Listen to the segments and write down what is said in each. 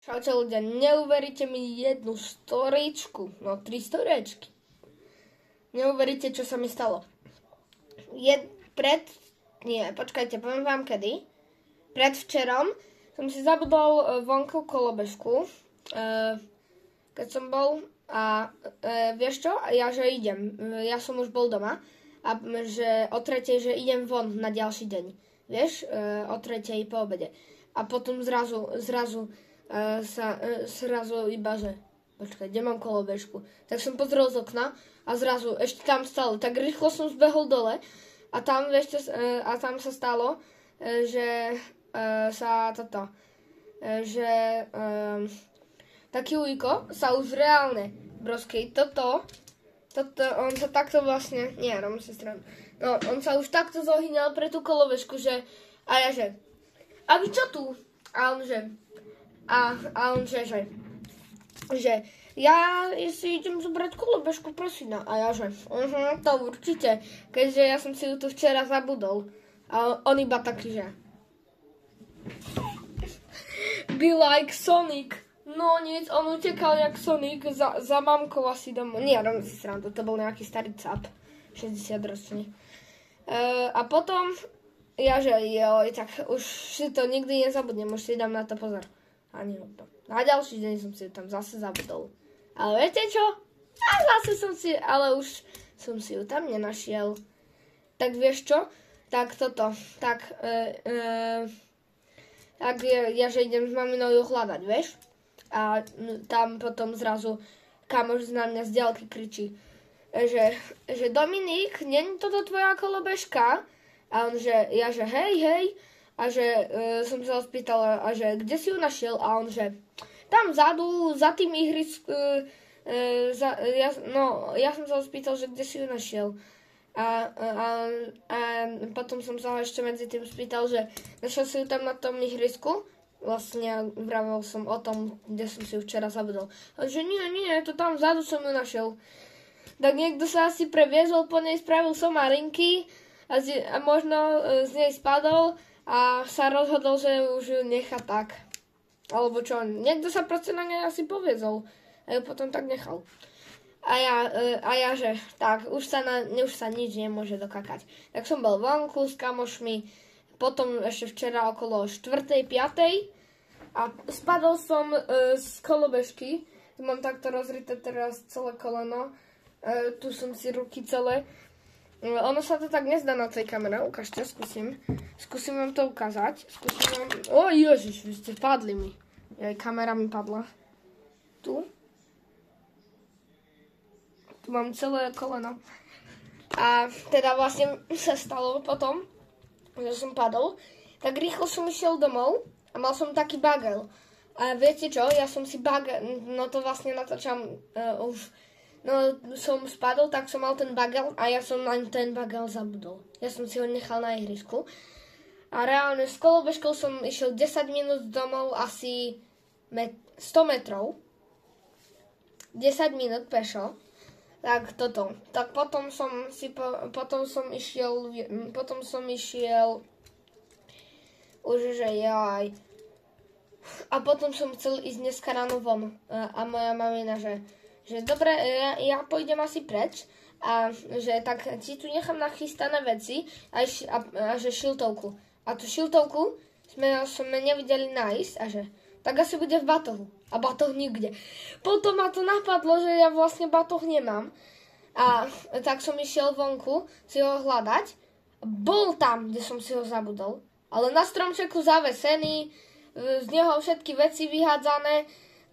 Čaute ľudia, neuveríte mi jednu storičku, no 3 storičky. Neuveríte, čo sa mi stalo. Počkajte, poviem vám kedy. Predvčerom som si zabudol vonku kolobežku, keď som bol a vieš čo, ja že idem, ja som už bol doma a že o 3:00, že idem von na ďalší deň, vieš, o 3:00 po obede. A potom zrazu iba, že počkaj, kde mám kolobežku? Tak som pozrel z okna a zrazu ešte tam stalo. Tak rýchlo som zbehol dole a tam, vieš čo, a tam sa stalo, že taký ujko sa už reálne, broskej, on sa takto vlastne, no, on sa už takto zohýňal pre tú kolobežku, že, a ja že, a vy čo tu? A on že, že ja si idem zobrať kolobežku pre syna. A ja že, to určite, keďže ja som si ju tu včera zabudol. A on iba taký, že be like Sonic. No nic, on utekal jak Sonic za mamkou asi domov. Nie, robím si srandu, to bol nejaký starý cap, 60 ročný. A potom ja že joj, tak už si to nikdy nezabudnem, už si dám na to pozor. Ani to. Na ďalší deň som si tam zase zabudol. Ale viete čo? Ale už som si ju tam nenašiel. Tak vieš čo? Tak ja že idem s maminou ju hľadať, vieš? A tam potom zrazu kamoš na mňa z diaľky kričí, že Dominik, nie je toto tvoja kolobežka? A on že, ja že hej, a že som sa ho spýtala, a že kde si ju našiel? A on že tam vzadu, za tým ihriskom, ja som sa ho spýtal, že kde si ju našiel. A potom som sa ho ešte medzi tým spýtal, že našiel si ju tam na tom ihrisku? Vlastne vravel som o tom, kde som si ju včera zabudol. A že nie, to tam vzadu som ju našiel. Tak niekto sa asi previezol po nej, spravil somarinky a možno z nej spadol a sa rozhodol, že už ju nechá tak. Alebo čo, niekto sa proste na nej asi poviezol a ju potom tak nechal. A ja že tak, už sa nič nemôže dokakať. Tak som bol vonku s kamošmi, potom ešte včera okolo 4:00, 5:00 a spadol som z kolobežky. Mám takto rozrité teraz celé koleno, tu som si ruky celé. Ono sa to tak nezdá na tej kamere, ukážte, skúsim vám to ukázať. O ježiš, vy ste padli mi. Aj kamera mi padla. Tu mám celé koleno. A teda vlastne sa stalo potom, že som padol, tak rýchlo som išiel domov a mal som taký bagel. A viete čo, ja som si bagel, no to vlastne natáčam som spadol, tak som mal ten bagel a ja som na ten bagel zabudol. Ja som si ho nechal na ihrisku. A reálne s kolobežkou som išiel 10 minút domov asi 100 metrov. 10 minút pešo. Tak toto. Tak potom som išiel už že jaj. A potom som chcel ísť dneska ráno von. A moja mamina, že dobre, ja pôjdem asi preč a že tak ti tu nechám nachystané veci a že šiltovku. A tú šiltovku sme nevideli nájsť a že tak asi bude v batohu. A batoh nikde. Potom ma to napadlo, že ja vlastne batoh nemám. A tak som išiel vonku si ho hľadať. Bol tam, kde som si ho zabudol. Ale na stromčeku zavesený, z neho všetky veci vyhádzané,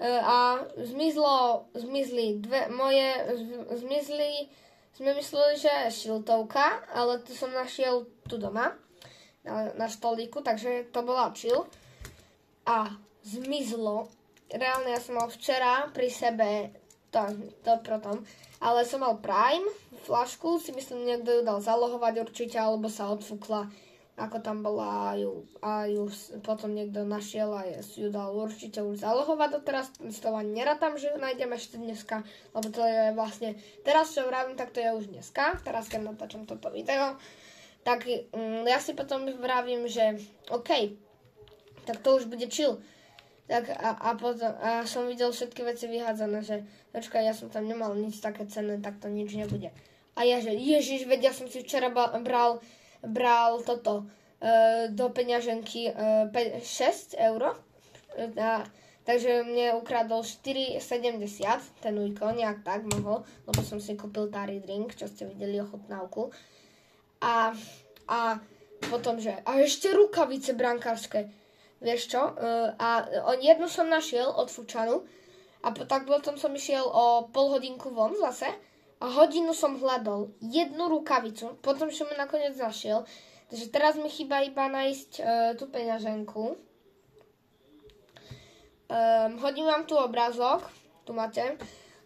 a zmizli sme mysleli, že je šiltovka, ale to som našiel tu doma na stolíku, takže to bola chill a zmizlo. Reálne ja som mal včera pri sebe to potom, ale som mal Prime flašku, si myslím, niekto ju dal zalohovať určite, alebo sa odfúkla, ako tam bola a ju potom niekto našiel a ju dal určite už zalohovať doteraz. Z toho ani nerátam, že ju nájdem ešte dneska, lebo to je vlastne, teraz čo vravím, tak to je už dneska, teraz keď natáčam toto video, tak ja si potom vravím, že OK, tak to už bude chill. Tak potom som videl všetky veci vyhádzané, že počkaj, ja som tam nemal nič také cenné, tak to nič nebude. A ja, že ježiš, veď ja som si včera bral toto do peňaženky 6 euro. Takže mne ukradol 4,70, ten ujko, nejak tak mohol, lebo som si kúpil Tari drink, čo ste videli ochutnávku. A potom, že a ešte rukavice brankárske. Vieš čo? Jednu som našiel od Fučanu a tak potom som išiel o pol hodinku von zase a hodinu som hľadol jednu rukavicu, potom som ju nakoniec našiel. Takže teraz mi chýba iba nájsť tú peňaženku. Hodím vám tu obrázok, tu máte.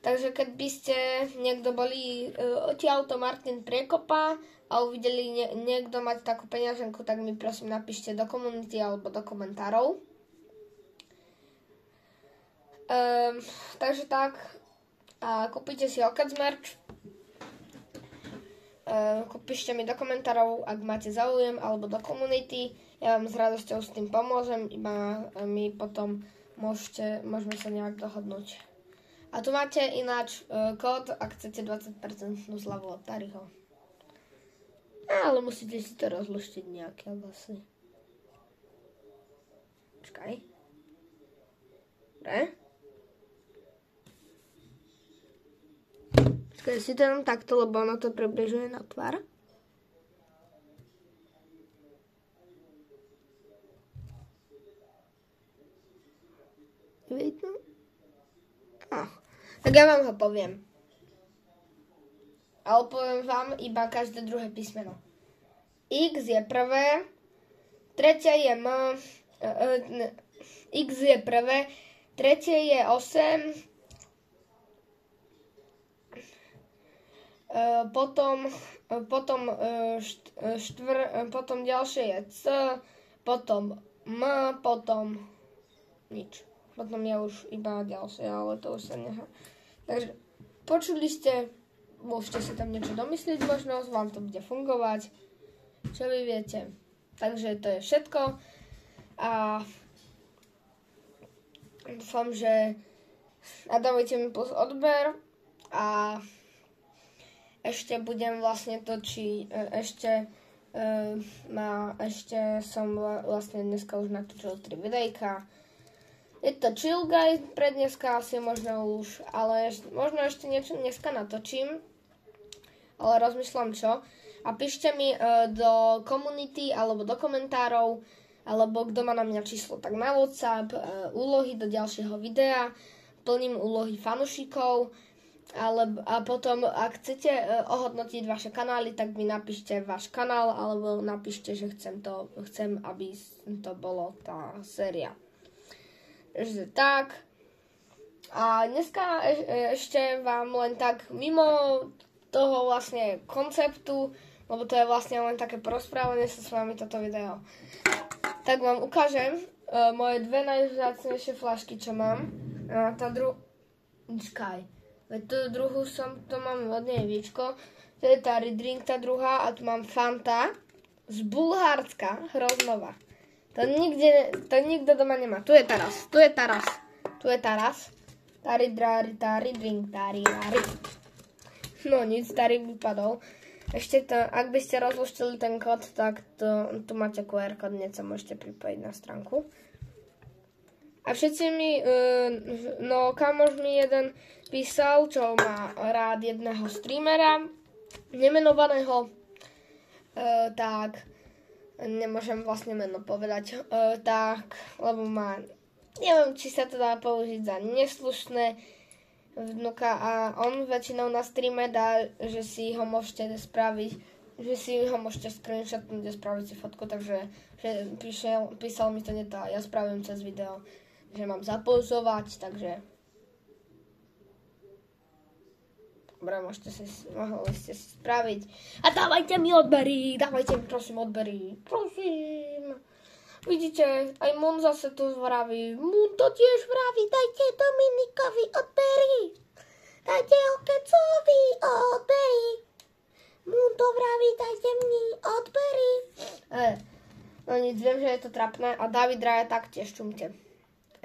Takže keď by ste niekto boli odtiaľto Martin Priekopa a uvideli niekto mať takú peňaženku, tak mi prosím napíšte do komunity alebo do komentárov. Takže tak, kúpite si Okec merch. Píšte mi do komentárov, ak máte záujem, alebo do komunity. Ja vám s radosťou s tým pomôžem, iba my potom môžeme sa nejak dohodnúť. A tu máte ináč kód, ak chcete 20% zľavu od Tariho. Ale musíte si to rozluštiť nejaké asi. Počkaj. Dobre. Počkaj, si to jenom takto, lebo ono to približuje na tvár. Vidno? Tak ja vám ho poviem. Ale poviem vám iba každé druhé písmeno. X je prvé, tretie je M, X je prvé, tretie je 8, potom ďalšie je C, potom M, potom nič. Potom je už iba ďalšie, ale to už sa nechá. Takže počuli ste, môžete si tam niečo domyslieť, možno vám to bude fungovať, čo vy viete. Takže to je všetko a dúfam, že dávajte mi plus odber a ešte budem vlastne točiť, ešte som vlastne dneska už natočil 3 videjka. Je to chill guys pre dneska asi možno už, ale možno ešte niečo dneska natočím, ale rozmýšľam čo. A píšte mi do komunity alebo do komentárov, alebo kto má na mňa číslo, tak na WhatsApp, úlohy do ďalšieho videa, plním úlohy fanúšikov, a potom ak chcete ohodnotiť vaše kanály, tak mi napíšte váš kanál, alebo napíšte, že chcem, aby to bolo tá séria. Takže tak. A dneska ešte vám len tak mimo toho vlastne konceptu, lebo to je vlastne len také porozprávanie sa s vami toto video, tak vám ukážem moje dve najvzácnejšie fľašky, čo mám. Veď tú druhú to mám od nej víčko, to je Tari drink, tá druhá, a tu mám Fanta z Bulharska, Hroznova. To nikto doma nemá. Tu je Taras. Tari drink, Tari. No nic, Tari vypadol. Ešte to, ak by ste rozluštili ten kód, tak tu máte QR kód, hneď sa môžete pripojiť na stránku. A všetci mi, kamoš mi jeden písal, čo má rád jedného streamera, nemenovaného, tak nemôžem vlastne meno povedať, lebo má, neviem, či sa to dá použiť za neslušné vnuka, a on väčšinou na streame dá, že si ho môžete spraviť, že si ho môžete screenshotnúť a spraviť si fotku, takže písal mi to neto a ja spravím cez video, že mám zapauzovať, takže dobre, mohli ste si spraviť. A dávajte mi odbery, prosím odbery, prosím. Vidíte, aj Moon zase tu vraví, Moon to tiež vraví, dajte Dominikovi odbery, dajte Okecovi odbery, Moon to vraví, dajte mi odbery. No nic, viem, že je to trapné, a David Raja taktiež, čumte.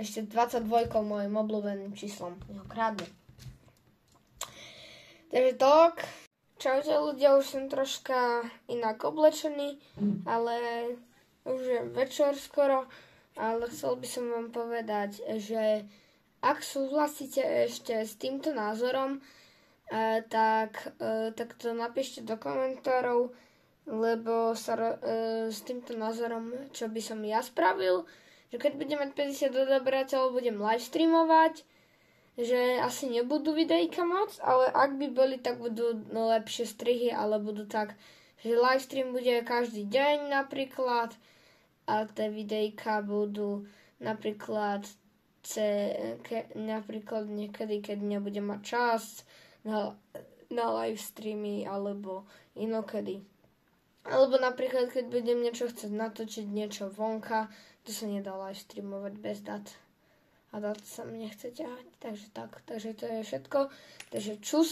ešte 22 môjim obľúbeným číslom. Jeho kradne. Takže tak. Čaute ľudia, už som troška inak oblečený, ale už je večer skoro, ale chcel by som vám povedať, že ak súhlasíte ešte s týmto názorom, tak to napíšte do komentárov, lebo s týmto názorom, čo by som ja spravil, že keď budem mať 50 odobrateľov, budem live streamovať, že asi nebudú videjka moc, ale ak by boli, tak budú lepšie strihy, ale budú tak, že livestream bude každý deň napríklad a tie videjka budú napríklad napríklad niekedy, keď nebudem mať čas na livestreamy alebo inokedy. Alebo napríklad, keď budem niečo chcieť natočiť, niečo vonka, to sa nedá livestreamovať bez dát. A dát sa mi nechce ťahať, takže to je všetko. Takže čus.